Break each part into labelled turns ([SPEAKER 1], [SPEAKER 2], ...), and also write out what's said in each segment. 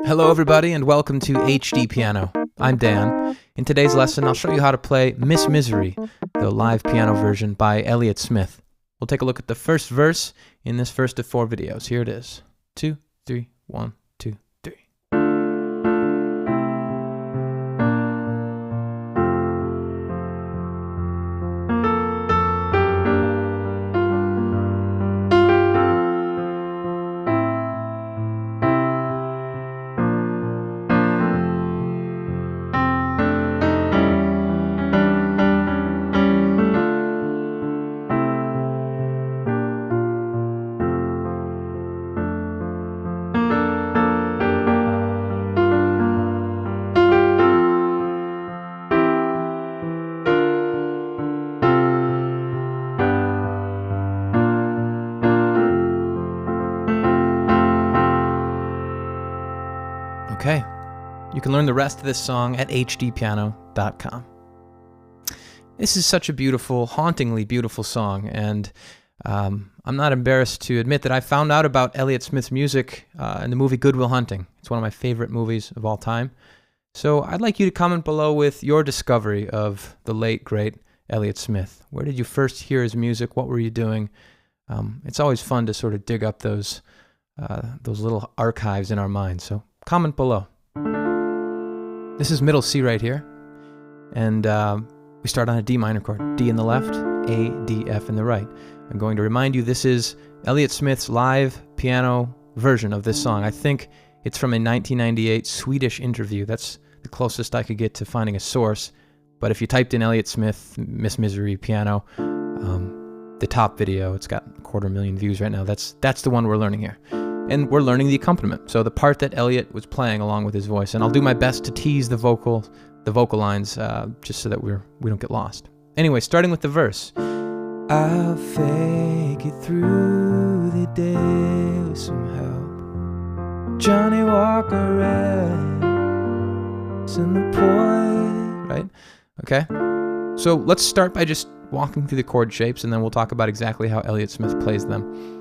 [SPEAKER 1] Hello everybody and welcome to HDpiano. I'm Dan. In today's lesson I'll show you how to play Miss Misery, the live piano version by Elliott Smith. We'll take a look at the first verse in this first of 4 videos. Here it is. 2, 3, 1, 2, 3. Okay, you can learn the rest of this song at HDpiano.com. This is such a beautiful, hauntingly beautiful song, and I'm not embarrassed to admit that I found out about Elliott Smith's music in the movie Good Will Hunting. It's one of my favorite movies of all time. So I'd like you to comment below with your discovery of the late, great Elliott Smith. Where did you first hear his music? What were you doing? It's always fun to sort of dig up those little archives in our minds. So comment below. This is middle C right here, and we start on a D minor chord. D in the left, A, D, F in the right. I'm going to remind you this is Elliott Smith's live piano version of this song. I think it's from a 1998 Swedish interview. That's the closest I could get to finding a source. But if you typed in Elliott Smith, Miss Misery piano, the top video, it's got 250,000 views right now. That's the one we're learning here. And we're learning the accompaniment, so the part that Elliott was playing along with his voice. And I'll do my best to tease the vocal lines, just so that we don't get lost. Anyway, starting with the verse. I'll fake it through the day with some help. Johnny Walker Red's in the point, right? Okay. So let's start by just walking through the chord shapes, and then we'll talk about exactly how Elliott Smith plays them.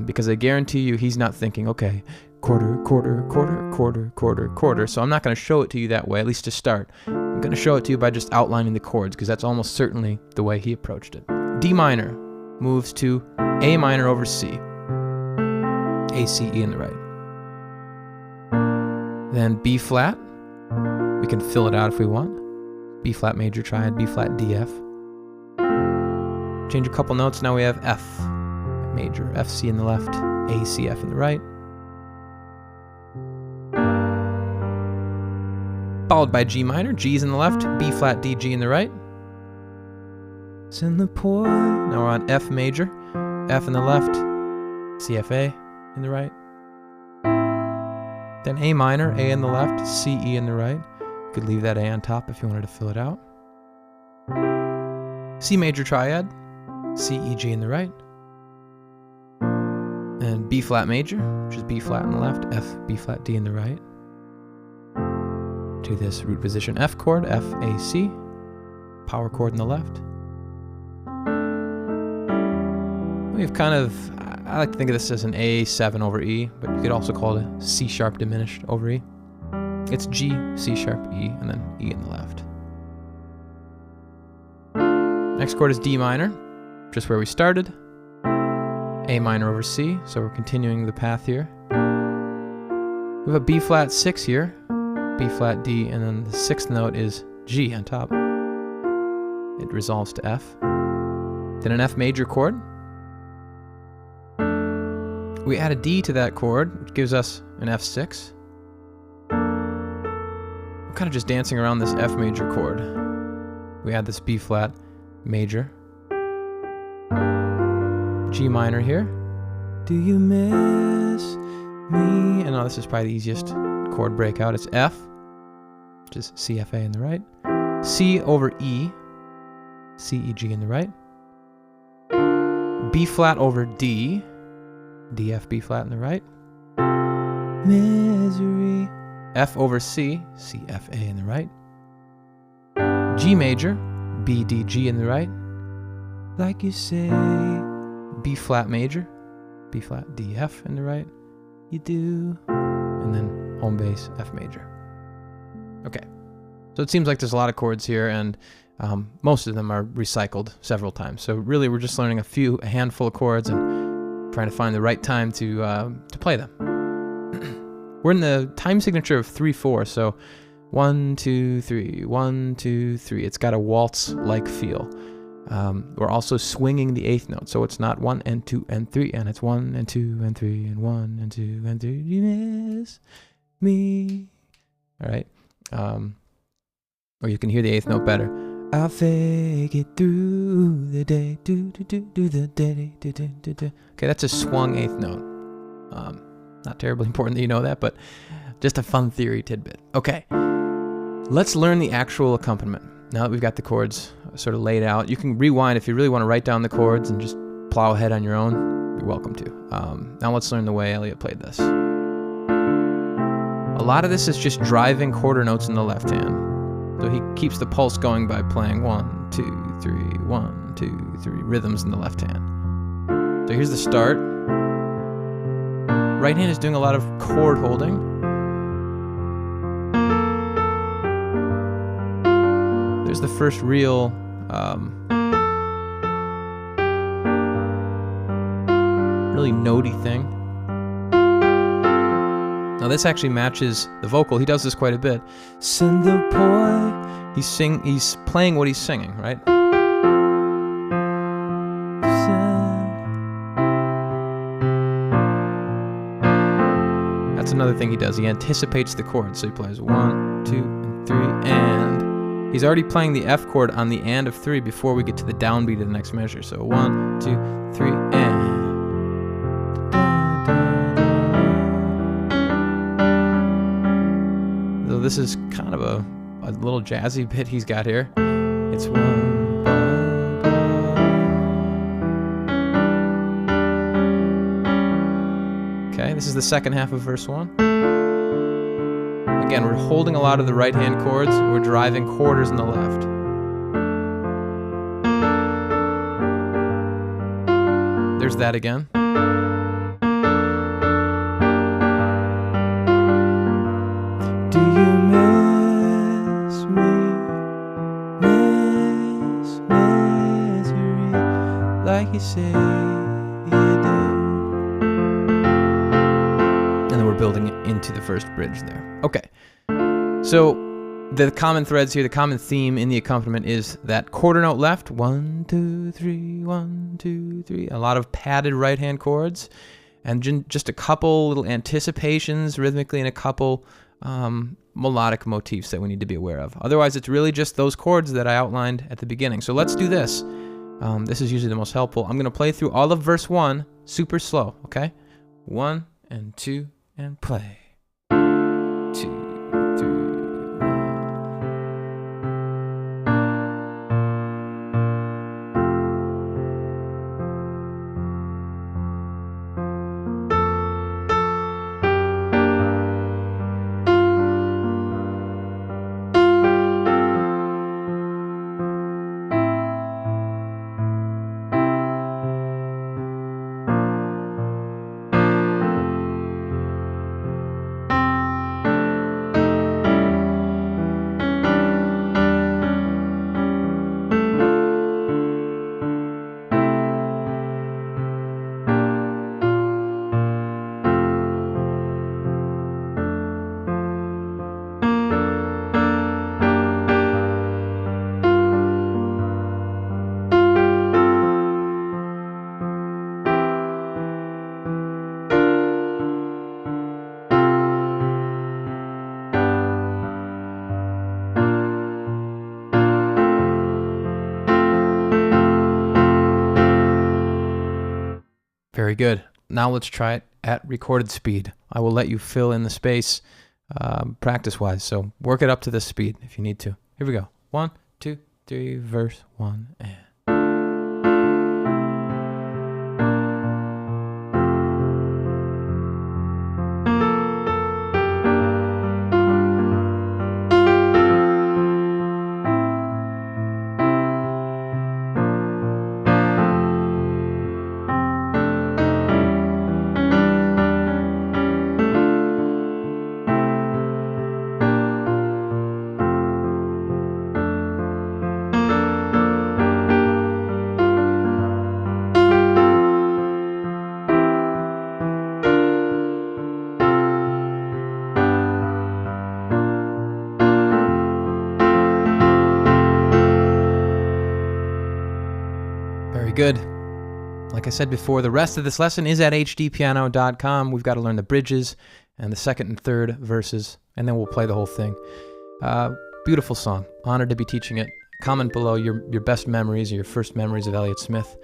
[SPEAKER 1] Because I guarantee you he's not thinking, okay, quarter, quarter, quarter, quarter, quarter, quarter. So I'm not going to show it to you that way, at least to start. I'm going to show it to you by just outlining the chords, because that's almost certainly the way he approached it. D minor moves to A minor over C. A, C, E in the right. Then B flat. We can fill it out if we want. B flat major triad, B flat, D, F. Change a couple notes, now we have F major, F, C in the left, A, C, F in the right. Followed by G minor, G's in the left, B flat, D, G in the right. It's in the point. Now we're on F major, F in the left, C, F, A in the right. Then A minor, A in the left, C, E in the right. You could leave that A on top if you wanted to fill it out. C major triad, C, E, G in the right. And B flat major, which is B flat on the left, F, B flat, D in the right. To this root position F chord, F, A, C, power chord in the left. We have kind of, I like to think of this as an A7 over E, but you could also call it a C sharp diminished over E. It's G, C sharp, E, and then E in the left. Next chord is D minor, just where we started. A minor over C, so we're continuing the path here. We have a B flat 6 here, B flat D, and then the 6th note is G on top. It resolves to F. Then an F major chord. We add a D to that chord, which gives us an F6. We're kind of just dancing around this F major chord. We add this B flat major. G minor here. Do you miss me? And now this is probably the easiest chord breakout. It's F, which is C, F, A in the right. C over E, C, E, G in the right. B flat over D, D, F, B flat in the right. Misery. F over C, C, F, A in the right. G major, B, D, G in the right. Like you say. B flat major, B flat, D, F in the right. You do. And then home bass, F major. Okay, so it seems like there's a lot of chords here, and most of them are recycled several times. So really, we're just learning a handful of chords and trying to find the right time to play them. We're in the time signature of 3/4, so 1, 2, 3, 1, 2, 3. It's got a waltz-like feel. We're also swinging the 8th note, so it's not 1 and 2 and 3, and it's 1 and 2 and 3 and 1 and 2 and 3. You miss me. All right. Or you can hear the 8th note better. I'll fake it through the day, do the day, do. Okay, that's a swung 8th note. Not terribly important that you know that, but just a fun theory tidbit. Okay, let's learn the actual accompaniment. Now that we've got the chords sort of laid out, you can rewind if you really want to write down the chords and just plow ahead on your own. You're welcome to. Now let's learn the way Elliott played this. A lot of this is just driving quarter notes in the left hand. So he keeps the pulse going by playing 1, 2, 3, 1, 2, 3 rhythms in the left hand. So here's the start. Right hand is doing a lot of chord holding. There's the first real really notey thing. Now this actually matches the vocal. He does this quite a bit. Send the boy. He's playing what he's singing, right? That's another thing he does. He anticipates the chords. So he plays 1, 2, and 3, and he's already playing the F chord on the and of 3 before we get to the downbeat of the next measure. So 1, 2, 3, and. So this is kind of a little jazzy bit he's got here. It's 1. Okay, this is the second half of verse 1. Again, we're holding a lot of the right hand chords. We're driving quarters in the left. There's that again. Do you miss me? Miss misery like you say you do? And then we're building it into the first bridge there. Okay, so the common threads here, the common theme in the accompaniment is that quarter note left, 1, 2, 3, 1, 2, 3. A lot of padded right hand chords, and just a couple little anticipations rhythmically, and a couple melodic motifs that we need to be aware of. Otherwise, it's really just those chords that I outlined at the beginning. So let's do this. This is usually the most helpful. I'm going to play through all of verse 1 super slow, okay? 1 and 2 and play. 2, 3, 1. Very good. Now let's try it at recorded speed. I will let you fill in the space practice-wise, so work it up to this speed if you need to. Here we go. 1, 2, 3, verse 1, and... Very good. Like I said before, the rest of this lesson is at hdpiano.com. We've got to learn the bridges and the second and third verses, and then we'll play the whole thing. Beautiful song. Honored to be teaching it. Comment below your best memories or your first memories of Elliott Smith.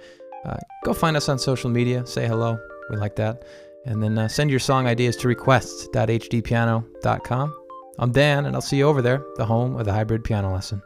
[SPEAKER 1] Go find us on social media. Say hello. We like that. And then send your song ideas to requests.hdpiano.com. I'm Dan, and I'll see you over there, the home of the hybrid piano lesson.